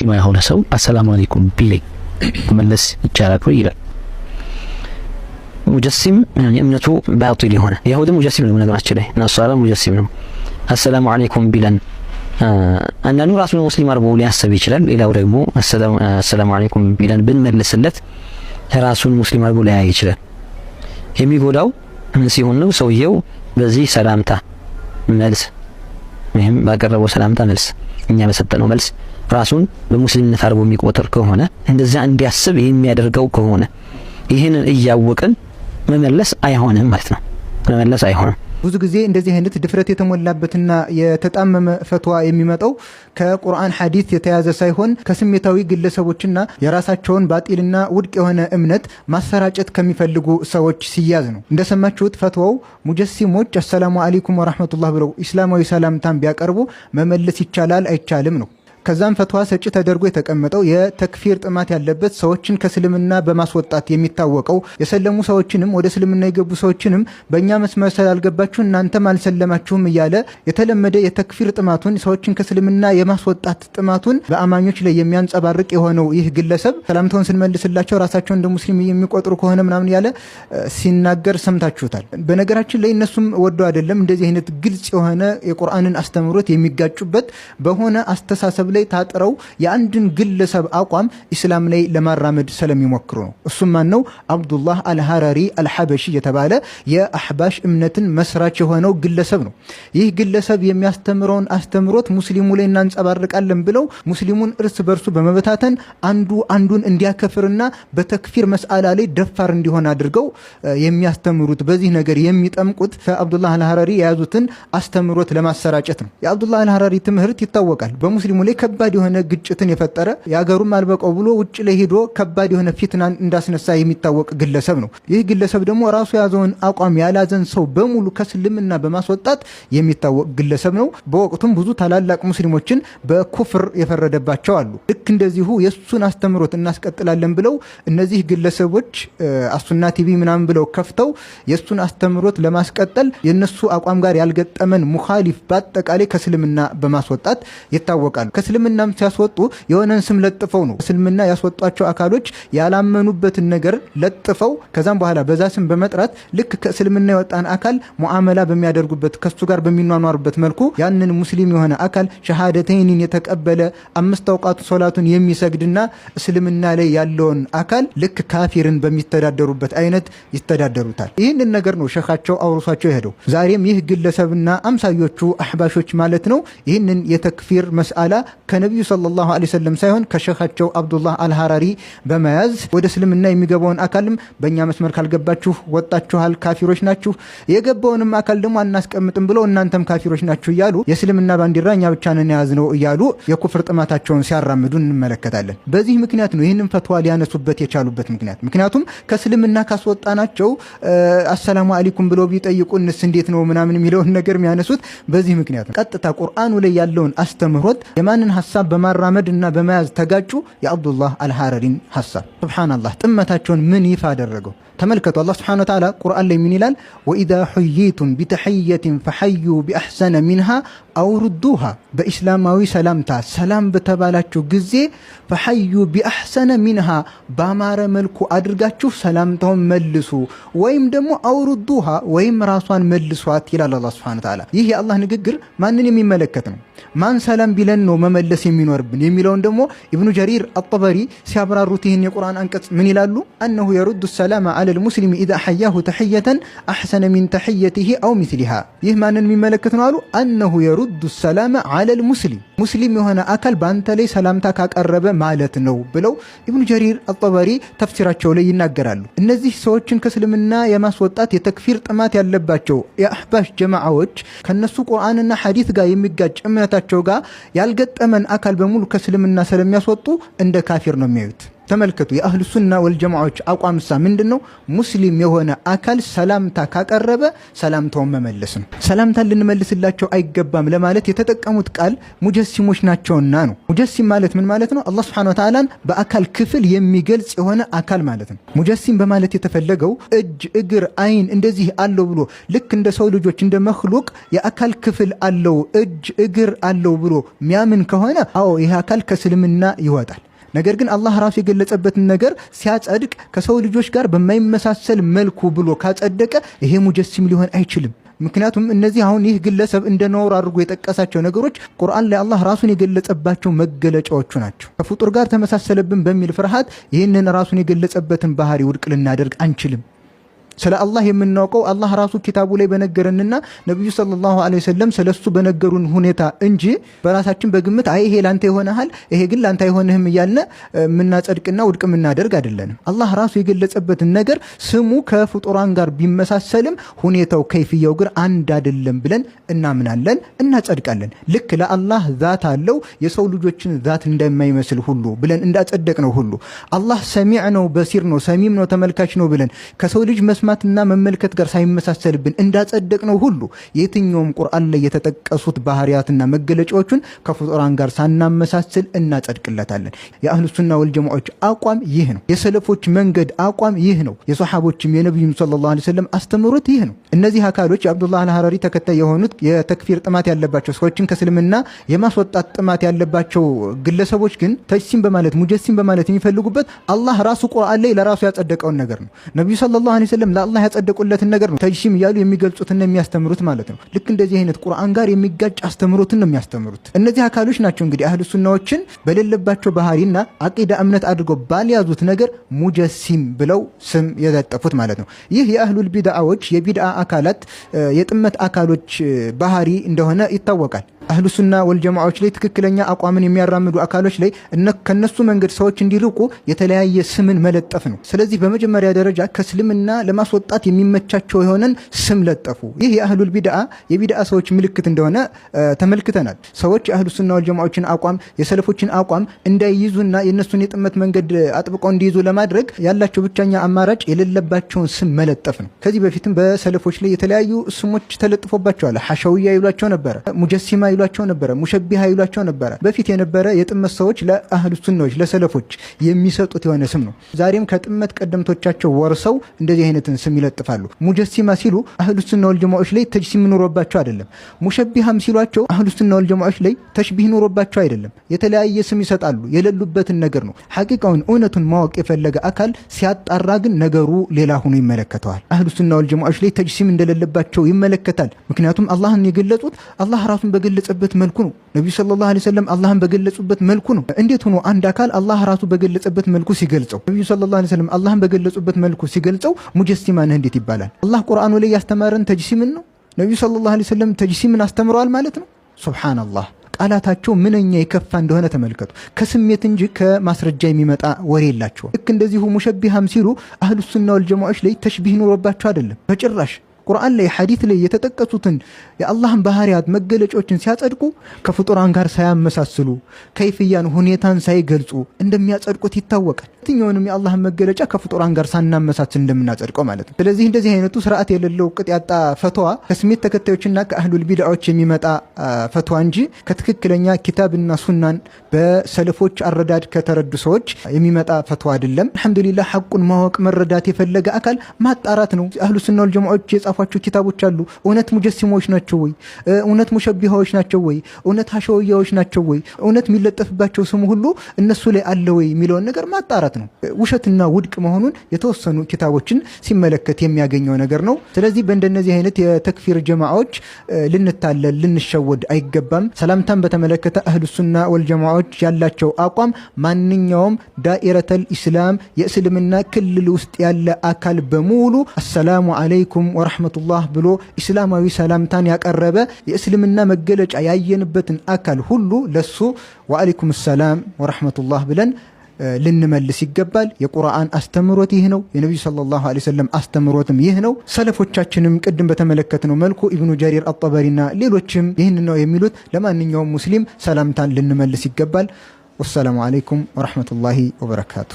ሙስሊም የሆነ ሰው አሰላሙ አለይኩም ቢለኝ መለስ ይቻላል ወይ ይላል። ሙጀሲም እምነቱ ባጢል የሆነ ይሁዲ ሙጀሲም ነው ነገራችን ላይ ነሳራ ሙጀሲም ነው። አሰላሙ አለይኩም ቢለን አንዳንዱ ራሱን ሙስሊም አርቦ ሊያስብ ይችላል። ሌላው ደግሞ አሰላሙ አለይኩም ቢለን ብንመልስለት ራሱን ሙስሊም አርቦ ሊያይ ይችላል። የሚጎዳው ምን ሲሆን ነው? ሰውየው በዚህ ሰላምታ መልስ ወይም ባቀረበው ሰላምታ መልስ እኛ በሰጠነው መልስ ራሱን በሙስሊምነት አርቦ የሚቆጥር ከሆነ እንደዛ እንዲያስብ የሚያደርገው ከሆነ ይህንን እያወቅን መመለስ አይሆንም ማለት ነው። መመለስ አይሆንም። ብዙ ጊዜ እንደዚህ አይነት ድፍረት የተሞላበትና የተጣመመ ፈትዋ የሚመጣው ከቁርአን ሐዲስ የተያዘ ሳይሆን ከስሜታዊ ግለሰቦችና የራሳቸውን ባጢልና ውድቅ የሆነ እምነት ማሰራጨት ከሚፈልጉ ሰዎች ሲያዝ ነው። እንደሰማችሁት ፈትዋው ሙጀሲሞች አሰላሙ አለይኩም ወራህመቱላህ ብለው ኢስላማዊ ሰላምታን ቢያቀርቡ መመለስ ይቻላል አይቻልም ነው። ከዛም ፈትዋ ሰጪ ተደርጎ የተቀመጠው የተክፊር ጥማት ያለበት ሰዎችን ከእስልምና በማስወጣት የሚታወቀው የሰለሙ ሰዎችንም ወደ እስልምና የገቡ ሰዎችንም በእኛ መስመር ስላልገባችሁ እናንተም አልሰለማችሁም እያለ የተለመደ የተክፊር ጥማቱን ሰዎችን ከእስልምና የማስወጣት ጥማቱን በአማኞች ላይ የሚያንጸባርቅ የሆነው ይህ ግለሰብ ሰላምታውን ስንመልስላቸው ራሳቸውን እንደ ሙስሊም የሚቆጥሩ ከሆነ ምናምን ያለ ሲናገር ሰምታችሁታል። በነገራችን ላይ እነሱም ወደው አይደለም እንደዚህ አይነት ግልጽ የሆነ የቁርአንን አስተምሮት የሚጋጩበት በሆነ አስተሳሰብ ላይ ታጥረው የአንድን ግለሰብ አቋም ኢስላም ላይ ለማራመድ ስለሚሞክሩ ነው። እሱም ማን ነው? አብዱላህ አልሐራሪ አልሐበሺ የተባለ የአህባሽ እምነትን መስራች የሆነው ግለሰብ ነው። ይህ ግለሰብ የሚያስተምረውን አስተምሮት ሙስሊሙ ላይ እናንጸባርቃለን ብለው ሙስሊሙን እርስ በርሱ በመበታተን አንዱ አንዱን እንዲያከፍርና በተክፊር መስአላ ላይ ደፋር እንዲሆን አድርገው የሚያስተምሩት በዚህ ነገር የሚጠምቁት ከአብዱላህ አልሐራሪ የያዙትን አስተምሮት ለማሰራጨት ነው። የአብዱላህ አልሐራሪ ትምህርት ይታወቃል። በሙስሊሙ ላይ ከባድ የሆነ ግጭትን የፈጠረ የአገሩም አልበቀው ብሎ ውጭ ላይ ሄዶ ከባድ የሆነ ፊትናን እንዳስነሳ የሚታወቅ ግለሰብ ነው። ይህ ግለሰብ ደግሞ ራሱ የያዘውን አቋም ያላዘን ሰው በሙሉ ከእስልምና በማስወጣት የሚታወቅ ግለሰብ ነው። በወቅቱም ብዙ ታላላቅ ሙስሊሞችን በኩፍር የፈረደባቸው አሉ። ልክ እንደዚሁ የሱን አስተምሮት እናስቀጥላለን ብለው እነዚህ ግለሰቦች አሱና ቲቪ ምናምን ብለው ከፍተው የሱን አስተምሮት ለማስቀጠል የነሱ አቋም ጋር ያልገጠመን ሙኻሊፍ በአጠቃላይ ከእስልምና በማስወጣት ይታወቃሉ። ከእስልምናም ሲያስወጡ የሆነን ስም ለጥፈው ነው። እስልምና ያስወጧቸው አካሎች ያላመኑበትን ነገር ለጥፈው ከዛም በኋላ በዛ ስም በመጥራት ልክ ከእስልምና የወጣን አካል ሙዓመላ በሚያደርጉበት ከሱ ጋር በሚኗኗሩበት መልኩ ያንን ሙስሊም የሆነ አካል ሸሃደተይንን የተቀበለ 5 አውቃት ሶላቱን የሚሰግድና እስልምና ላይ ያለውን አካል ልክ ካፊርን በሚተዳደሩበት አይነት ይተዳደሩታል። ይህንን ነገር ነው ሸኻቸው አውርሷቸው ሄደው ዛሬም ይህ ግለሰብና አምሳዮቹ አህባሾች ማለት ነው ይህንን የተክፊር መስአላ ከነቢዩ ሰለላሁ ዐለይሂ ወሰለም ሳይሆን ከሸኻቸው አብዱላህ አልሐራሪ በመያዝ ወደ እስልምና የሚገባውን አካልም በእኛ መስመር ካልገባችሁ ወጣችኋል፣ ካፊሮች ናችሁ፣ የገባውንም አካል ደግሞ አናስቀምጥም ብለው እናንተም ካፊሮች ናችሁ እያሉ የእስልምና ባንዲራ እኛ ብቻ ነን የያዝነው እያሉ የኩፍር ጥማታቸውን ሲያራምዱ እንመለከታለን። በዚህ ምክንያት ነው ይህንን ፈትዋ ሊያነሱበት የቻሉበት ምክንያት። ምክንያቱም ከእስልምና ካስወጣናቸው አሰላሙ አለይኩም ብለው ቢጠይቁንስ እንዴት ነው ምናምን የሚለውን ነገር የሚያነሱት በዚህ ምክንያት ነው። ቀጥታ ቁርአኑ ላይ ያለውን አስተምህሮት የማንን ሐሳብ በማራመድ እና በመያዝ ተጋጩ? የአብዱላህ አልሐራሪን ሐሳብ። ሱብሃንአላህ ጥመታቸውን ምን ይፋ አደረገው? ተመልከቱ። አላህ ሱብሓነሁ ወተዓላ ቁርአን ላይ ምን ይላል? ወኢዛ ሁይቱም ቢተሕየትን ፈሐዩ ቢአሕሰነ ሚንሃ አው ሩዱሃ። በኢስላማዊ ሰላምታ ሰላም በተባላችሁ ጊዜ ፈሐዩ ቢአሕሰነ ሚንሃ ባማረ መልኩ አድርጋችሁ ሰላምታውን መልሱ፣ ወይም ደግሞ አው ሩዱሃ ወይም ራሷን መልሷት ይላል አላህ ሱብሓነሁ ወተዓላ። ይህ የአላህ ንግግር ማንን የሚመለከት ነው? ማን ሰላም ቢለን ነው መመለስ የሚኖርብን የሚለውን ደግሞ ኢብኑ ጀሪር አጠበሪ ሲያብራሩት ይህን የቁርአን አንቀጽ ምን ይላሉ? አነሁ የሩዱ ሰላማ አለል ሙስሊም ኢዛ ሐያሁ ተሕየተን አሕሰነ ሚን ተሕየቲሂ አው ሚስሊሃ። ይህ ማንን የሚመለከት ነው አሉ? አነሁ የሩዱ ሰላማ አለል ሙስሊም፣ ሙስሊም የሆነ አካል በአንተ ላይ ሰላምታ ካቀረበ ማለት ነው ብለው ኢብኑ ጀሪር አጠበሪ ተፍሲራቸው ላይ ይናገራሉ። እነዚህ ሰዎችን ከእስልምና የማስወጣት የተክፊር ጥማት ያለባቸው የአህባሽ ጀማዓዎች ከነሱ ቁርአንና ሐዲስ ጋር የሚጋጭ እምነታቸው ጋር ያልገጠመን አካል በሙሉ ከእስልምና ስለሚያስወጡ እንደ ካፊር ነው የሚያዩት። ተመልከቱ የአህሉ ሱና ወልጀማዓዎች አቋምሳ ምንድነው? ሙስሊም የሆነ አካል ሰላምታ ካቀረበ ሰላምታውን መመለስ ነው። ሰላምታን ልንመልስላቸው አይገባም ለማለት የተጠቀሙት ቃል ሙጀሲሞች ናቸውና ነው። ሙጀሲም ማለት ምን ማለት ነው? አላህ Subhanahu Wa Ta'ala በአካል ክፍል የሚገልጽ የሆነ አካል ማለት ነው። ሙጀሲም በማለት የተፈለገው እጅ፣ እግር፣ አይን እንደዚህ አለው ብሎ ልክ እንደ ሰው ልጆች እንደ መክሉቅ የአካል ክፍል አለው እጅ፣ እግር አለው ብሎ ሚያምን ከሆነ አዎ ይሄ አካል ከእስልምና ይወጣል። ነገር ግን አላህ ራሱ የገለጸበትን ነገር ሲያጸድቅ ከሰው ልጆች ጋር በማይመሳሰል መልኩ ብሎ ካጸደቀ ይሄ ሙጀሲም ሊሆን አይችልም። ምክንያቱም እነዚህ አሁን ይህ ግለሰብ እንደ ነውር አድርጎ የጠቀሳቸው ነገሮች ቁርአን ላይ አላህ ራሱን የገለጸባቸው መገለጫዎቹ ናቸው። ከፍጡር ጋር ተመሳሰለብን በሚል ፍርሃት ይህንን ራሱን የገለጸበትን ባህሪ ውድቅ ልናደርግ አንችልም። ስለ አላህ የምናውቀው አላህ ራሱ ኪታቡ ላይ በነገረንና ነብዩ ሰለላሁ ዐለይሂ ወሰለም ስለሱ በነገሩን ሁኔታ እንጂ በራሳችን በግምት አይ ይሄ ላንተ ይሆናል ይሄ ግን ላንተ አይሆንህም እያልን ምናጸድቅና ውድቅ ምናደርግ አይደለንም። አላህ ራሱ የገለጸበትን ነገር ስሙ ከፍጡራን ጋር ቢመሳሰልም ሁኔታው ከይፍያው ጋር አንድ አይደለም ብለን እናምናለን፣ እናጸድቃለን። ልክ ለአላህ ዛት አለው የሰው ልጆችን ዛት እንደማይመስል ሁሉ ብለን እንዳጸደቅነው ሁሉ አላህ ሰሚዕ ነው፣ በሲር ነው፣ ሰሚም ነው፣ ተመልካች ነው ብለን ከሰው ልጅ መስማትና መመልከት ጋር ሳይመሳሰልብን እንዳጸደቅነው ሁሉ የትኛውም ቁርአን ላይ የተጠቀሱት ባህሪያትና መገለጫዎችን ከፍጡራን ጋር ሳናመሳስል እናጸድቅለታለን። የአህሉ ሱና ወልጀማዓዎች አቋም ይህ ነው። የሰለፎች መንገድ አቋም ይህ ነው። የሷሐቦችም የነብዩ ሰለላሁ ዐለይሂ ወሰለም አስተምሮት ይህ ነው። እነዚህ አካሎች የአብዱላህ አልሐረሪ ተከታይ የሆኑት የተክፊር ጥማት ያለባቸው ሰዎችን ከእስልምና የማስወጣት ጥማት ያለባቸው ግለሰቦች ግን ተጅሲም በማለት ሙጀሲም በማለት የሚፈልጉበት አላህ ራሱ ቁርአን ላይ ለራሱ ያጸደቀውን ነገር ነው። ነብዩ ሰለላሁ ዐለይሂ ወሰለም ለአላህ ያጸደቁለትን ነገር ነው ተጅሲም እያሉ የሚገልጹትና የሚያስተምሩት ማለት ነው። ልክ እንደዚህ አይነት ቁርአን ጋር የሚጋጭ አስተምሮትን ነው የሚያስተምሩት። እነዚህ አካሎች ናቸው እንግዲህ አህሉ ሱናዎችን በሌለባቸው ባህሪና አቂዳ እምነት አድርገው ባልያዙት ነገር ሙጀሲም ብለው ስም የለጠፉት ማለት ነው። ይህ የአህሉል ቢድዓዎች የቢድዓ አካላት የጥመት አካሎች ባህሪ እንደሆነ ይታወቃል። አህሉ ሱና ወልጀማዓዎች ላይ ትክክለኛ አቋምን የሚያራምዱ አካሎች ላይ ከነሱ መንገድ ሰዎች እንዲርቁ የተለያየ ስምን መለጠፍ ነው። ስለዚህ በመጀመሪያ ደረጃ ከእስልምና ለማስወጣት የሚመቻቸው የሆነን ስም ለጠፉ። ይህ የአህሉል ቢድዓ የቢድዓ ሰዎች ምልክት እንደሆነ ተመልክተናል። ሰዎች የአህሉ ሱና ወልጀማዓዎችን አቋም የሰለፎችን አቋም እንዳይይዙና የነሱን የጥመት መንገድ አጥብቀው እንዲይዙ ለማድረግ ያላቸው ብቸኛ አማራጭ የሌለባቸውን ስም መለጠፍ ነው። ከዚህ በፊትም በሰለፎች ላይ የተለያዩ ስሞች ተለጥፎባቸዋል። ሐሸውያ ይሏቸው ነበረ፣ ሙጀሲማ ይሏቸው ነበረ፣ ሙሸቢሃ ይሏቸው ነበረ። በፊት የነበረ የጥመት ሰዎች ለአህሉ ሱናዎች ለሰለፎች የሚሰጡት የሆነ ስም ነው። ዛሬም ከጥመት ቀደምቶቻቸው ወርሰው እንደዚህ አይነትን ስም ይለጥፋሉ። ሙጀሲማ ሲሉ አህሉ ሱና ወልጀማዓዎች ላይ ተጅሲም ኑሮባቸው አይደለም። ሙሸቢሃም ሲሏቸው አህሉ ሱና ወልጀማዓዎች ላይ ተሽቢህ ኑሮባቸው አይደለም። የተለያየ ስም ይሰጣሉ፣ የሌሉበትን ነገር ነው። ሐቂቃውን እውነቱን ማወቅ የፈለገ አካል ሲያጣራ ግን ነገሩ ሌላ ሆኖ ይመለከተዋል። አህሉ ሱና ወልጀማዓዎች ላይ ተጅሲም እንደሌለባቸው ይመለከታል። ምክንያቱም አላህን የገለጹት አላህ ራሱን በገለጸበት መልኩ ነው። ነብዩ ሰለላሁ ዐለይሂ ወሰለም አላህን በገለጹበት መልኩ ነው። እንዴት ሆኖ አንድ አካል አላህ ራሱ በገለጸበት መልኩ ሲገልጸው ነብዩ ሰለላሁ ዐለይሂ ወሰለም አላህን በገለጹበት መልኩ ሲገልጸው ሙጀሲማ ነህ እንዴት ይባላል? አላህ ቁርአኑ ላይ ያስተማረን ተጅሲምን ነው። ነብዩ ሰለላሁ ዐለይሂ ወሰለም ተጅሲምን አስተምረዋል ማለት ነው። ሱብሃንአላህ ቃላታቸው ምንኛ የከፋ እንደሆነ ተመልከቱ። ከስሜት እንጂ ከማስረጃ የሚመጣ ወሬ የላቸው። ልክ እንደዚሁ ሙሸቢሃም ሲሉ አህሉ ሱና ወልጀማዓዎች ላይ ተሽቢህ ኑሮባቸው አይደለም በጭራሽ። ቁርአን ላይ ሐዲስ ላይ የተጠቀሱትን የአላህን ባህሪያት መገለጫዎችን ሲያጸድቁ ከፍጡራን ጋር ሳያመሳስሉ ከይፍያን ሁኔታን ሳይገልጹ እንደሚያጸድቁት ይታወቃል። የትኛውንም የአላህን መገለጫ ከፍጡራን ጋር ሳናመሳስል እንደምናጸድቀው ማለት ነው። ስለዚህ እንደዚህ አይነቱ ስርዓት የሌለው ቅጥ ያጣ ፈትዋ ከስሜት ተከታዮችና ከአህሉል ቢድዓዎች የሚመጣ ፈትዋ እንጂ ከትክክለኛ ኪታብና ሱናን በሰለፎች አረዳድ ከተረዱ ሰዎች የሚመጣ ፈትዋ አይደለም። አልሐምዱሊላህ ሐቁን ማወቅ መረዳት የፈለገ አካል ማጣራት ነው። አህሉ ሱና ወልጀማዓዎች የጻፏቸው ኪታቦች አሉ። እውነት ሙጀሲሞች ናቸው ወይ? እውነት ሙሸቢሃዎች ናቸው ወይ? እውነት ሐሸውያዎች ናቸው ወይ? እውነት የሚለጠፍባቸው ስሙ ሁሉ እነሱ ላይ አለ ወይ የሚለውን ነገር ማጣራት ነው። ውሸትና ውድቅ መሆኑን የተወሰኑ ኪታቦችን ሲመለከት የሚያገኘው ነገር ነው። ስለዚህ በእንደነዚህ አይነት የተክፊር ጀማዓዎች ልንታለል ልንሸወድ አይገባም። ሰላምታን በተመለከተ አህሉ ሱና ወልጀማዓዎች ያላቸው አቋም ማንኛውም ዳኢረተል ኢስላም የእስልምና ክልል ውስጥ ያለ አካል በሙሉ አሰላሙ አለይኩም ወራህመቱላህ ብሎ ኢስላማዊ ሰላምታን ያቀረበ የእስልምና መገለጫ ያየንበትን አካል ሁሉ ለሱ ወአለይኩም ሰላም ወራህመቱላህ ብለን ልንመልስ ይገባል። የቁርአን አስተምሮት ይህ ነው። የነብዩ ሰለላሁ ዐለይሂ ወሰለም አስተምሮትም ይህ ነው። ሰለፎቻችንም ቅድም በተመለከተነው መልኩ ኢብኑ ጀሪር አጠበሪና ሌሎችም ይህን ነው የሚሉት። ለማንኛውም ሙስሊም ሰላምታን ልንመልስ ይገባል። ወሰላሙ አለይኩም ወራህመቱላሂ ወበረካቱ።